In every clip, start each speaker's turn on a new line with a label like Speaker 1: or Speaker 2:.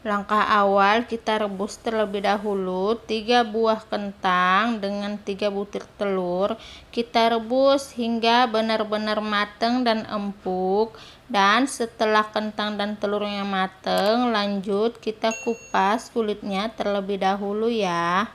Speaker 1: Langkah awal, kita rebus terlebih dahulu 3 buah kentang dengan 3 butir telur. Kita rebus hingga benar-benar matang dan empuk. Dan setelah kentang dan telurnya matang, lanjut kita kupas kulitnya terlebih dahulu ya.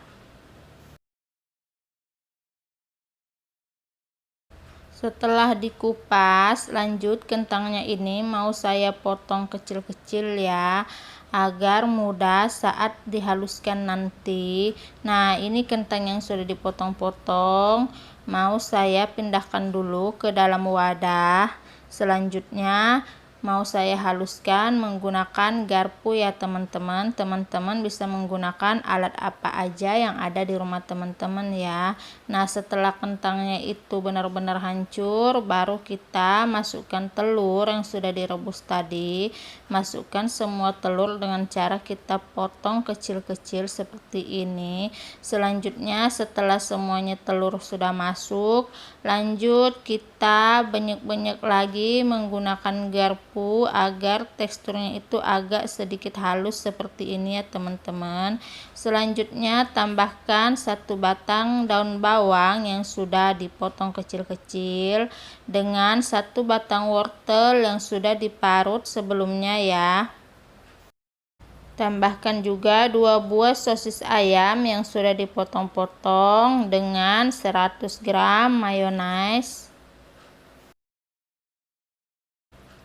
Speaker 1: Setelah dikupas, lanjut kentangnya ini mau saya potong kecil-kecil ya, agar mudah saat dihaluskan nanti. Nah, ini kentang yang sudah dipotong-potong, mau saya pindahkan dulu ke dalam wadah. Selanjutnya, mau saya haluskan menggunakan garpu ya teman-teman. Teman-teman bisa menggunakan alat apa aja yang ada di rumah teman-teman ya. Nah, setelah kentangnya itu benar-benar hancur, baru kita masukkan telur yang sudah direbus tadi. Masukkan semua telur dengan cara kita potong kecil-kecil seperti ini. Selanjutnya, setelah semuanya telur sudah masuk, lanjut kita banyak-banyak lagi menggunakan garpu agar teksturnya itu agak sedikit halus seperti ini ya teman-teman. Selanjutnya, tambahkan 1 batang daun bawang yang sudah dipotong kecil-kecil dengan 1 batang wortel yang sudah diparut sebelumnya ya. Tambahkan juga 2 buah sosis ayam yang sudah dipotong-potong dengan 100 gram mayones.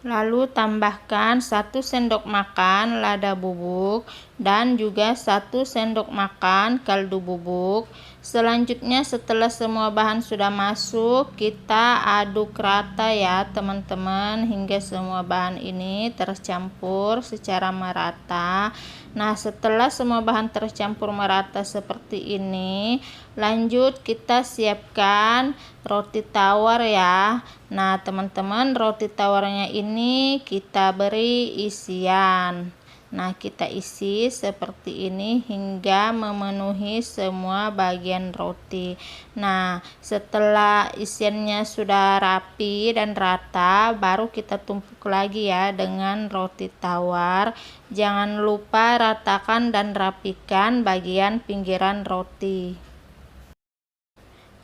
Speaker 1: Lalu tambahkan 1 sendok makan lada bubuk dan juga 1 sendok makan kaldu bubuk. Selanjutnya, setelah semua bahan sudah masuk, kita aduk rata ya teman-teman hingga semua bahan ini tercampur secara merata. Nah, setelah semua bahan tercampur merata seperti ini, lanjut kita siapkan roti tawar ya. Nah, teman-teman, roti tawarnya ini kita beri isian. Nah, kita isi seperti ini hingga memenuhi semua bagian roti. Nah, setelah isiannya sudah rapi dan rata, baru kita tumpuk lagi ya dengan roti tawar. Jangan lupa ratakan dan rapikan bagian pinggiran roti.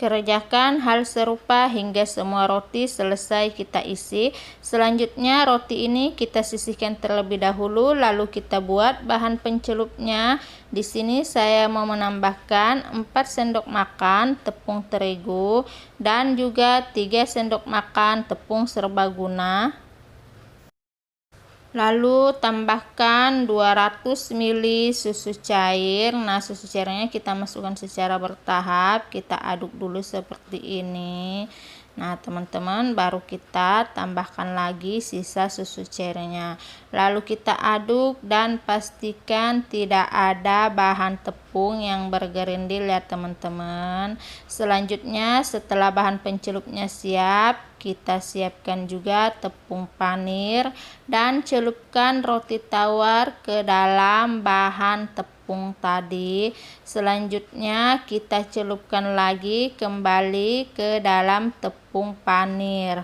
Speaker 1: Kerjakan hal serupa hingga semua roti selesai kita isi. Selanjutnya, roti ini kita sisihkan terlebih dahulu, lalu kita buat bahan pencelupnya. Di sini saya mau menambahkan 4 sendok makan tepung terigu dan juga 3 sendok makan tepung serbaguna. Lalu tambahkan 200 ml susu cair. Nah, susu cairnya kita masukkan secara bertahap, kita aduk dulu seperti ini. Nah, teman-teman, baru kita tambahkan lagi sisa susu cairnya. Lalu kita aduk dan pastikan tidak ada bahan tepung yang bergerindil ya teman-teman. Selanjutnya, setelah bahan pencelupnya siap, kita siapkan juga tepung panir dan celupkan roti tawar ke dalam bahan tepung tadi. Selanjutnya, kita celupkan lagi kembali ke dalam tepung panir.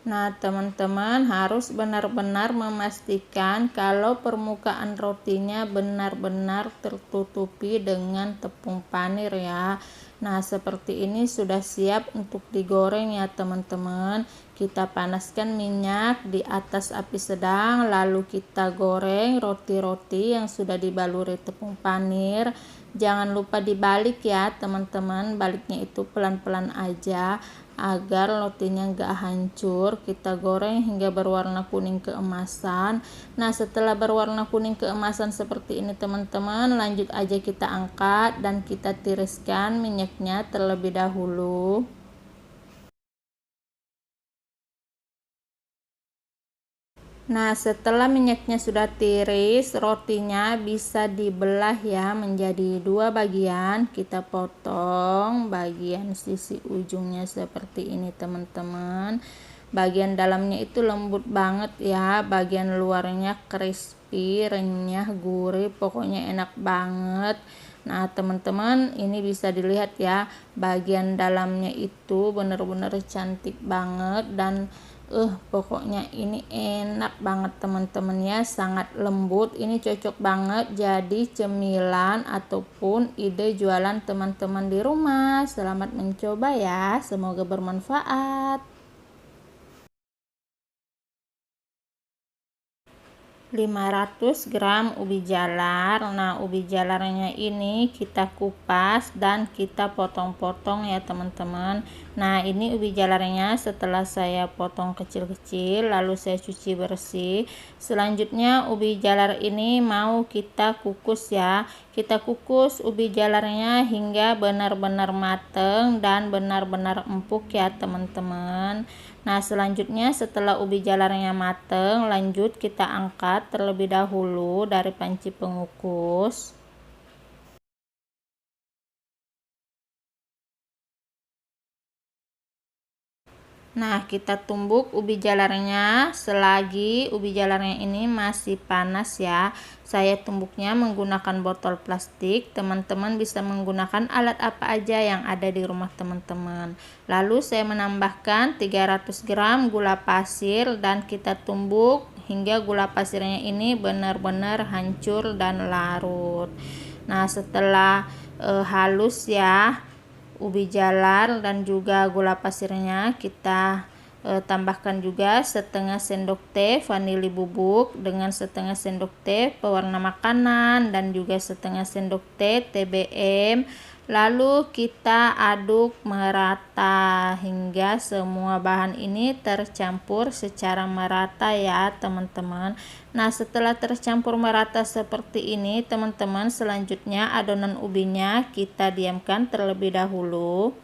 Speaker 1: Nah, teman-teman harus benar-benar memastikan kalau permukaan rotinya benar-benar tertutupi dengan tepung panir ya. Nah, seperti ini sudah siap untuk digoreng ya teman-teman. Kita panaskan minyak di atas api sedang, lalu kita goreng roti-roti yang sudah dibaluri tepung panir. Jangan lupa dibalik ya teman-teman, baliknya itu pelan-pelan aja agar rotinya enggak hancur. Kita goreng hingga berwarna kuning keemasan. Nah, setelah berwarna kuning keemasan seperti ini teman-teman, lanjut aja kita angkat dan kita tiriskan minyaknya terlebih dahulu. Nah, setelah minyaknya sudah tiris, rotinya bisa dibelah ya menjadi 2 bagian. Kita potong bagian sisi ujungnya seperti ini teman-teman. Bagian dalamnya itu lembut banget ya, bagian luarnya crispy, renyah, gurih, pokoknya enak banget. Nah, teman-teman, ini bisa dilihat ya, bagian dalamnya itu benar-benar cantik banget dan Pokoknya ini enak banget teman-teman ya, sangat lembut. Ini cocok banget jadi cemilan ataupun ide jualan teman-teman di rumah. Selamat mencoba ya, semoga bermanfaat. 500 gram ubi jalar. Nah, ubi jalarnya ini kita kupas dan kita potong-potong ya teman-teman. Nah, ini ubi jalarnya setelah saya potong kecil-kecil lalu saya cuci bersih. Selanjutnya ubi jalar ini mau kita kukus ya. Kita kukus ubi jalarnya hingga benar-benar mateng dan benar-benar empuk ya teman-teman. Nah, selanjutnya setelah ubi jalarnya mateng, lanjut kita angkat terlebih dahulu dari panci pengukus. Nah, kita tumbuk ubi jalarnya selagi ubi jalarnya ini masih panas ya. Saya tumbuknya menggunakan botol plastik. Teman-teman bisa menggunakan alat apa aja yang ada di rumah teman-teman. Lalu saya menambahkan 300 gram gula pasir dan kita tumbuk hingga gula pasirnya ini benar-benar hancur dan larut. Nah, setelah halus ya ubi jalar dan juga gula pasirnya, kita tambahkan juga setengah sendok teh vanili bubuk dengan setengah sendok teh pewarna makanan dan juga setengah sendok teh TBM. Lalu kita aduk merata hingga semua bahan ini tercampur secara merata ya teman-teman. Nah, setelah tercampur merata seperti ini teman-teman, selanjutnya adonan ubinya kita diamkan terlebih dahulu.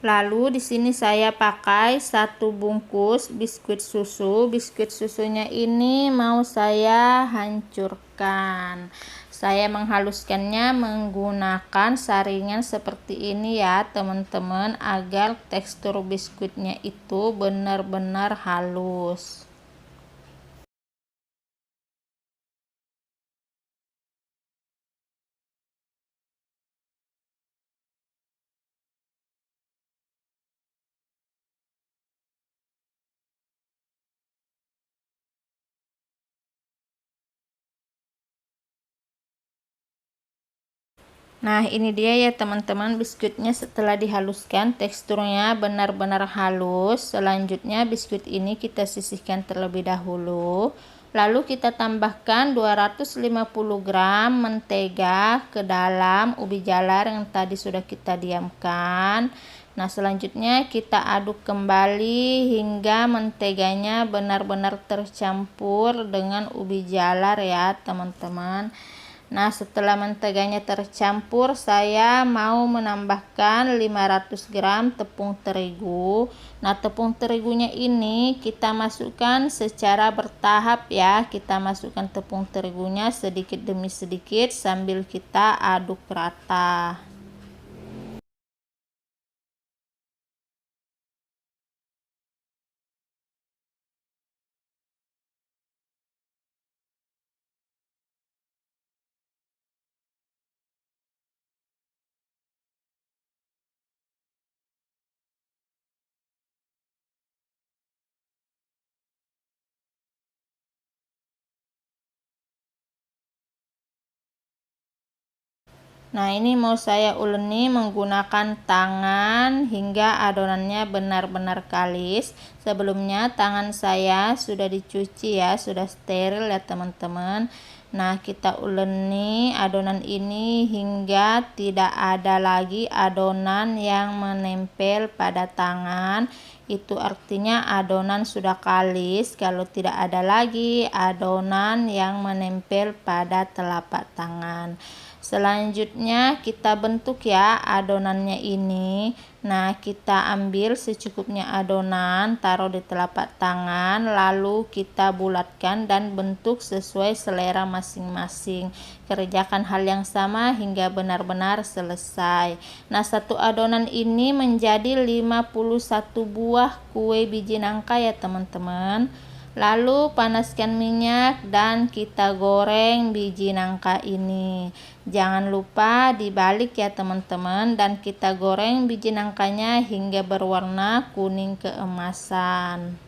Speaker 1: Lalu di sini saya pakai 1 bungkus biskuit susu. Biskuit susunya ini mau saya hancurkan. Saya menghaluskannya menggunakan saringan seperti ini ya teman-teman, agar tekstur biskuitnya itu benar-benar halus. Nah, ini dia ya teman-teman biskuitnya setelah dihaluskan, teksturnya benar-benar halus. Selanjutnya biskuit ini kita sisihkan terlebih dahulu. Lalu kita tambahkan 250 gram mentega ke dalam ubi jalar yang tadi sudah kita diamkan. Nah, selanjutnya kita aduk kembali hingga menteganya benar-benar tercampur dengan ubi jalar ya teman-teman. Nah, setelah menteganya tercampur, saya mau menambahkan 500 gram tepung terigu. Nah, tepung terigunya ini kita masukkan secara bertahap ya. Kita masukkan tepung terigunya sedikit demi sedikit sambil kita aduk rata. Nah, ini mau saya uleni menggunakan tangan hingga adonannya benar-benar kalis. Sebelumnya tangan saya sudah dicuci ya, sudah steril ya teman-teman. Nah, kita uleni adonan ini hingga tidak ada lagi adonan yang menempel pada tangan. Itu artinya adonan sudah kalis kalau tidak ada lagi adonan yang menempel pada telapak tangan. Selanjutnya kita bentuk ya adonannya ini. Nah, kita ambil secukupnya adonan, taruh di telapak tangan, lalu kita bulatkan dan bentuk sesuai selera masing-masing. Kerjakan hal yang sama hingga benar-benar selesai. Nah, satu adonan ini menjadi 51 buah kue biji nangka ya teman-teman. Lalu panaskan minyak dan kita goreng biji nangka ini. Jangan lupa dibalik ya teman-teman, dan kita goreng biji nangkanya hingga berwarna kuning keemasan.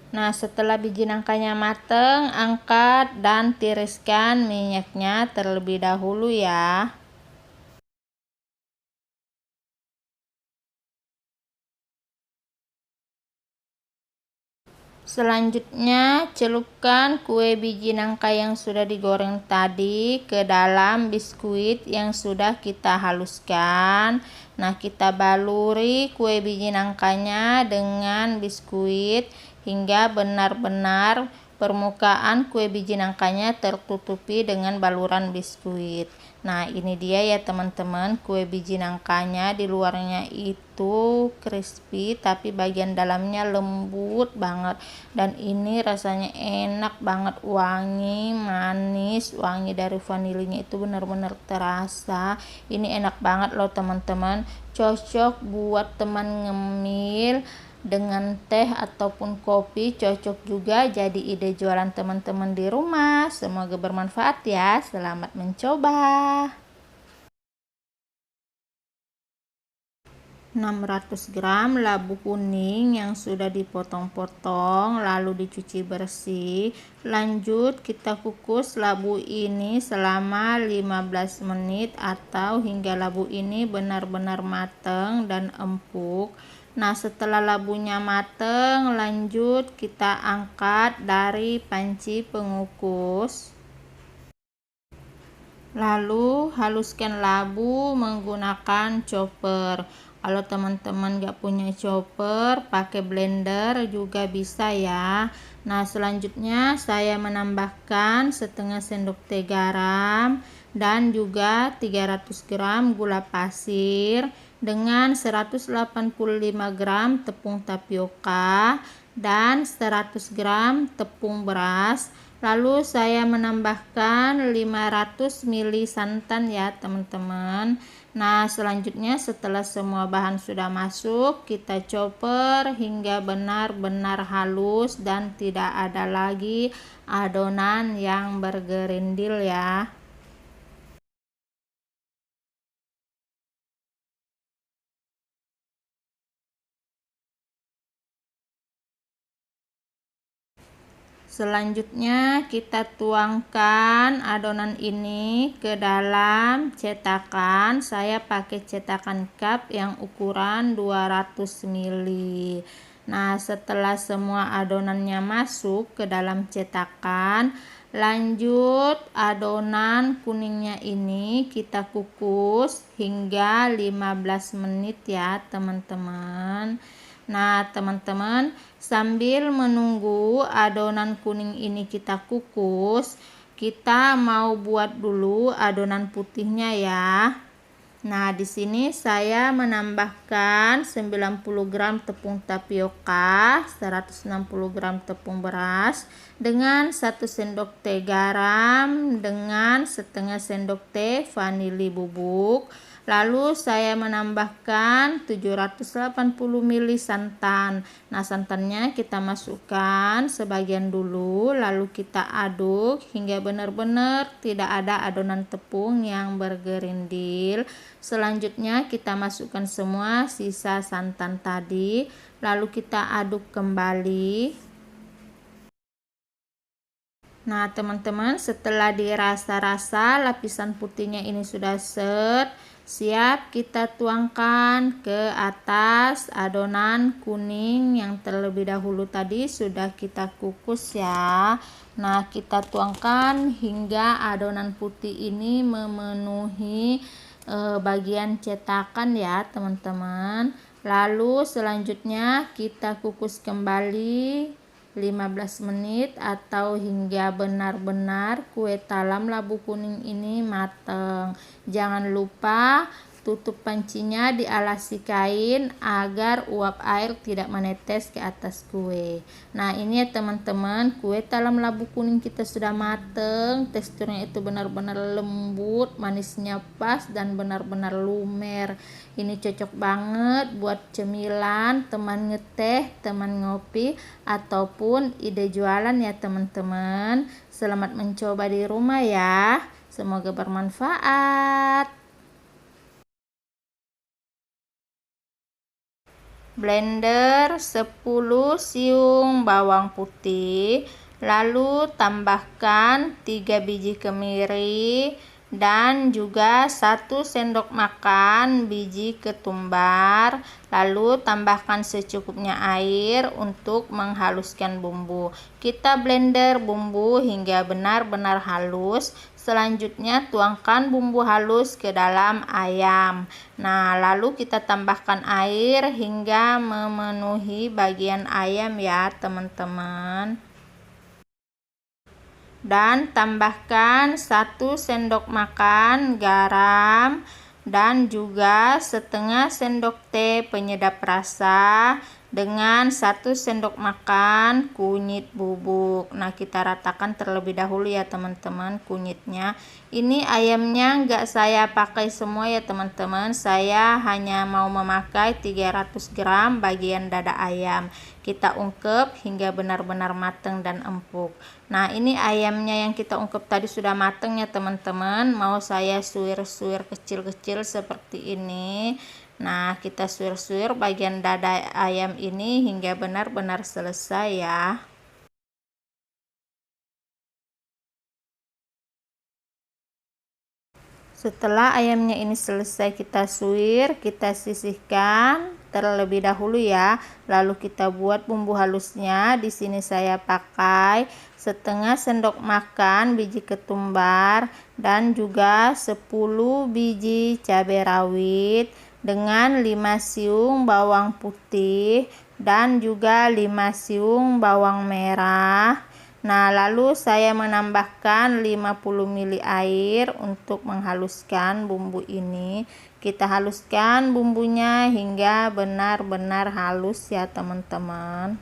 Speaker 1: Nah, setelah biji nangkanya mateng, angkat dan tiriskan minyaknya terlebih dahulu ya. Selanjutnya, celupkan kue biji nangka yang sudah digoreng tadi ke dalam biskuit yang sudah kita haluskan. Nah, kita baluri kue biji nangkanya dengan biskuit hingga benar-benar permukaan kue biji nangkanya tertutupi dengan baluran biskuit. Nah, ini dia ya teman-teman, kue biji nangkanya di luarnya itu crispy tapi bagian dalamnya lembut banget, dan ini rasanya enak banget, wangi, manis, wangi dari vanilinya itu benar-benar terasa. Ini enak banget loh teman-teman, cocok buat teman ngemil dengan teh ataupun kopi, cocok juga jadi ide jualan teman-teman di rumah. Semoga bermanfaat ya, selamat mencoba. 600 gram labu kuning yang sudah dipotong-potong lalu dicuci bersih. Lanjut kita kukus labu ini selama 15 menit atau hingga labu ini benar-benar matang dan empuk. Nah, setelah labunya matang, lanjut kita angkat dari panci pengukus. Lalu haluskan labu menggunakan chopper. Kalau teman-teman gak punya chopper, pakai blender juga bisa ya. Nah, selanjutnya saya menambahkan setengah sendok teh garam dan juga 300 gram gula pasir dengan 185 gram tepung tapioka dan 100 gram tepung beras. Lalu saya menambahkan 500 ml santan ya teman-teman. Nah, selanjutnya setelah semua bahan sudah masuk, kita chopper hingga benar-benar halus dan tidak ada lagi adonan yang bergerindil ya. Selanjutnya kita tuangkan adonan ini ke dalam cetakan. Saya pakai cetakan cup yang ukuran 200 ml. Nah, setelah semua adonannya masuk ke dalam cetakan, lanjut adonan kuningnya ini kita kukus hingga 15 menit ya teman-teman. Nah, teman-teman, sambil menunggu adonan kuning ini kita kukus, kita mau buat dulu adonan putihnya ya. Nah, di sini saya menambahkan 90 gram tepung tapioka, 160 gram tepung beras dengan 1 sendok teh garam dengan setengah sendok teh vanili bubuk. Lalu saya menambahkan 780 ml santan. Nah, santannya kita masukkan sebagian dulu, lalu kita aduk hingga benar-benar tidak ada adonan tepung yang bergerindil. Selanjutnya kita masukkan semua sisa santan tadi, lalu kita aduk kembali. Nah, teman-teman, setelah dirasa-rasa lapisan putihnya ini sudah set, siap kita tuangkan ke atas adonan kuning yang terlebih dahulu tadi sudah kita kukus ya. Nah, kita tuangkan hingga adonan putih ini memenuhi bagian cetakan ya teman-teman. Lalu selanjutnya kita kukus kembali 15 menit atau hingga benar-benar kue talam labu kuning ini matang. Jangan lupa tutup pancinya dialasi kain agar uap air tidak menetes ke atas kue. Nah, ini ya teman-teman, kue talam labu kuning kita sudah matang. Teksturnya itu benar-benar lembut, manisnya pas dan benar-benar lumer. Ini cocok banget buat cemilan, teman ngeteh, teman ngopi, ataupun ide jualan ya teman-teman. Selamat mencoba di rumah ya. Semoga bermanfaat. Blender 10 siung bawang putih, lalu tambahkan 3 biji kemiri dan juga 1 sendok makan biji ketumbar, lalu tambahkan secukupnya air untuk menghaluskan bumbu. Kita blender bumbu hingga benar-benar halus. Selanjutnya tuangkan bumbu halus ke dalam ayam. Nah, lalu kita tambahkan air hingga memenuhi bagian ayam ya, teman-teman. Dan tambahkan 1 sendok makan garam dan juga setengah sendok teh penyedap rasa dengan 1 sendok makan kunyit bubuk. Nah, kita ratakan terlebih dahulu ya teman-teman kunyitnya. Ini ayamnya enggak saya pakai semua ya teman-teman, saya hanya mau memakai 300 gram bagian dada ayam. Kita ungkep hingga benar-benar matang dan empuk. Nah, ini ayamnya yang kita ungkep tadi sudah matang ya teman-teman, mau saya suir-suir kecil-kecil seperti ini. Nah, kita suir-suir bagian dada ayam ini hingga benar-benar selesai ya. Setelah ayamnya ini selesai kita suir, kita sisihkan terlebih dahulu ya. Lalu kita buat bumbu halusnya. Di sini saya pakai setengah sendok makan biji ketumbar dan juga 10 biji cabai rawit dengan 5 siung bawang putih dan juga 5 siung bawang merah. Nah, lalu saya menambahkan 50 ml air untuk menghaluskan bumbu ini. Kita haluskan bumbunya hingga benar-benar halus ya teman-teman.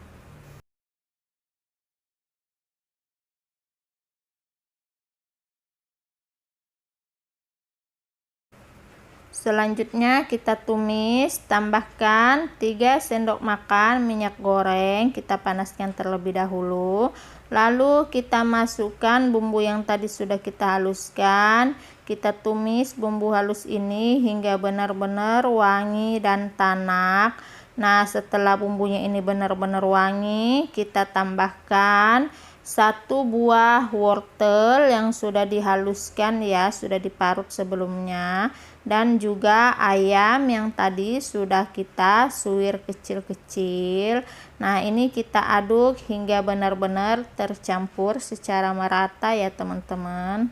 Speaker 1: Selanjutnya kita tumis, tambahkan 3 sendok makan minyak goreng, kita panaskan terlebih dahulu. Lalu kita masukkan bumbu yang tadi sudah kita haluskan. Kita tumis bumbu halus ini hingga benar-benar wangi dan tanak. Nah, setelah bumbunya ini benar-benar wangi, kita tambahkan 1 buah wortel yang sudah dihaluskan ya, sudah diparut sebelumnya, dan juga ayam yang tadi sudah kita suir kecil-kecil. Nah, ini kita aduk hingga benar-benar tercampur secara merata ya teman-teman.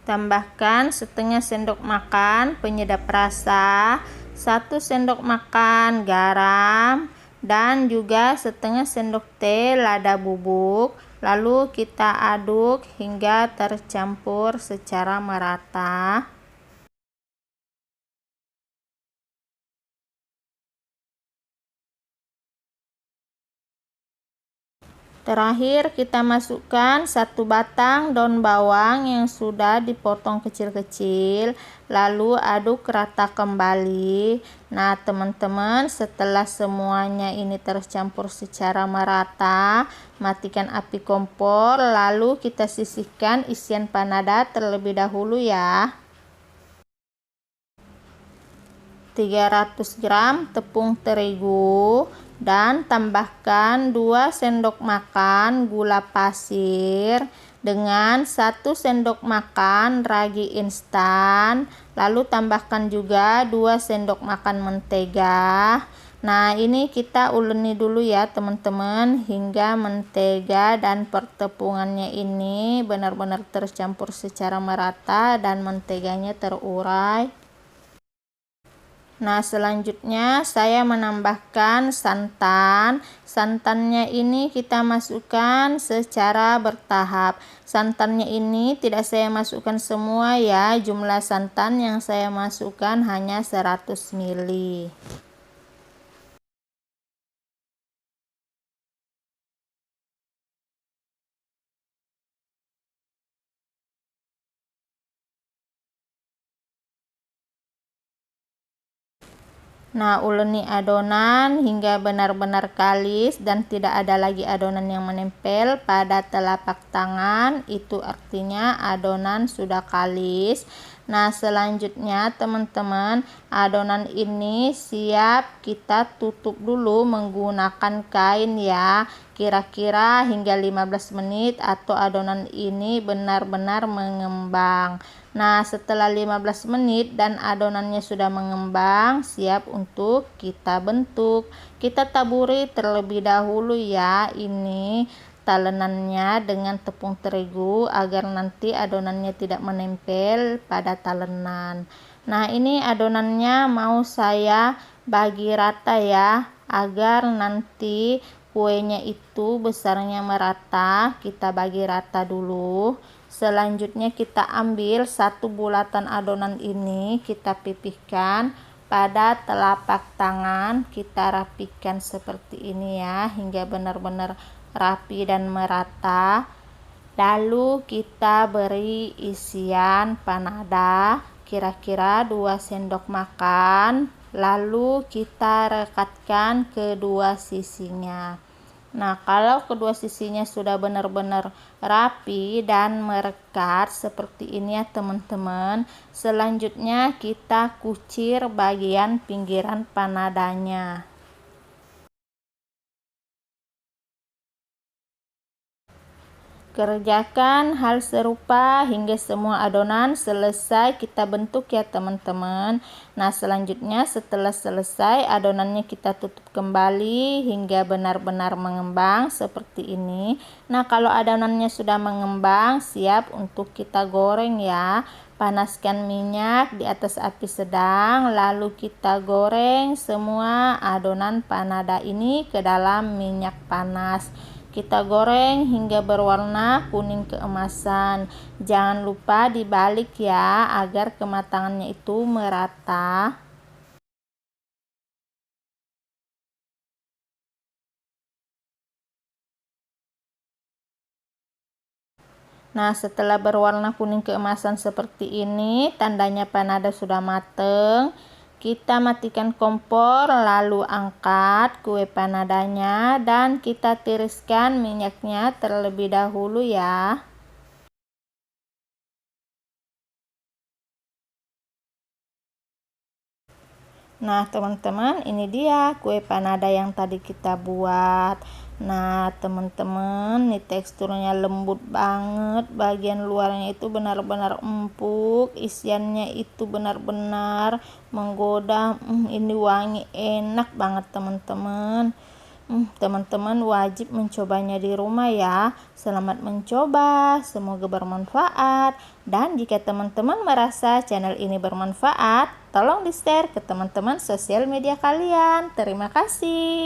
Speaker 1: Tambahkan setengah sendok makan penyedap rasa, 1 sendok makan garam, dan juga setengah sendok teh lada bubuk. Lalu kita aduk hingga tercampur secara merata. Terakhir kita masukkan 1 batang daun bawang yang sudah dipotong kecil-kecil, lalu aduk rata kembali. Nah teman-teman, setelah semuanya ini tercampur secara merata, matikan api kompor, lalu kita sisihkan isian panada terlebih dahulu ya. 300 gram tepung terigu dan tambahkan 2 sendok makan gula pasir dengan 1 sendok makan ragi instan, lalu tambahkan juga 2 sendok makan mentega. Nah, ini kita uleni dulu ya teman-teman hingga mentega dan pertepungannya ini benar-benar tercampur secara merata dan menteganya terurai. Nah, selanjutnya saya menambahkan santan. Santannya ini kita masukkan secara bertahap. Santannya ini tidak saya masukkan semua ya. Jumlah santan yang saya masukkan hanya 100 ml. Nah, uleni adonan hingga benar-benar kalis dan tidak ada lagi adonan yang menempel pada telapak tangan. Itu artinya adonan sudah kalis. Nah, selanjutnya teman-teman, adonan ini siap kita tutup dulu menggunakan kain ya. Kira-kira hingga 15 menit atau adonan ini benar-benar mengembang. Nah, setelah 15 menit dan adonannya sudah mengembang, siap untuk kita bentuk. Kita taburi terlebih dahulu ya ini talenannya dengan tepung terigu agar nanti adonannya tidak menempel pada talenan. Nah, ini adonannya mau saya bagi rata ya, agar nanti kuenya itu besarnya merata. Kita bagi rata dulu. Selanjutnya kita ambil satu bulatan adonan ini, kita pipihkan pada telapak tangan. Kita rapikan seperti ini ya, hingga benar-benar rapi dan merata. Lalu kita beri isian panada kira-kira 2 sendok makan. Lalu kita rekatkan kedua sisinya. Nah, kalau kedua sisinya sudah benar-benar rapi dan merekat seperti ini ya teman-teman, selanjutnya kita kucir bagian pinggiran panadanya. Kerjakan hal serupa hingga semua adonan selesai kita bentuk ya teman-teman. Nah, selanjutnya setelah selesai adonannya kita tutup kembali hingga benar-benar mengembang seperti ini. Nah, kalau adonannya sudah mengembang siap untuk kita goreng ya. Panaskan minyak di atas api sedang, lalu kita goreng semua adonan panada ini ke dalam minyak panas. Kita goreng hingga berwarna kuning keemasan. Jangan lupa dibalik ya, agar kematangannya itu merata. Nah, setelah berwarna kuning keemasan seperti ini, tandanya panada sudah mateng. Kita matikan kompor, lalu angkat kue panadanya dan kita tiriskan minyaknya terlebih dahulu ya. Nah, teman-teman, ini dia kue panada yang tadi kita buat. Nah, teman-teman, ini teksturnya lembut banget, bagian luarnya itu benar-benar empuk, isiannya itu benar-benar menggoda. Ini wangi, enak banget teman-teman. Teman-teman wajib mencobanya di rumah ya. Selamat mencoba, semoga bermanfaat. Dan jika teman-teman merasa channel ini bermanfaat, tolong di-share ke teman-teman sosial media kalian. Terima kasih.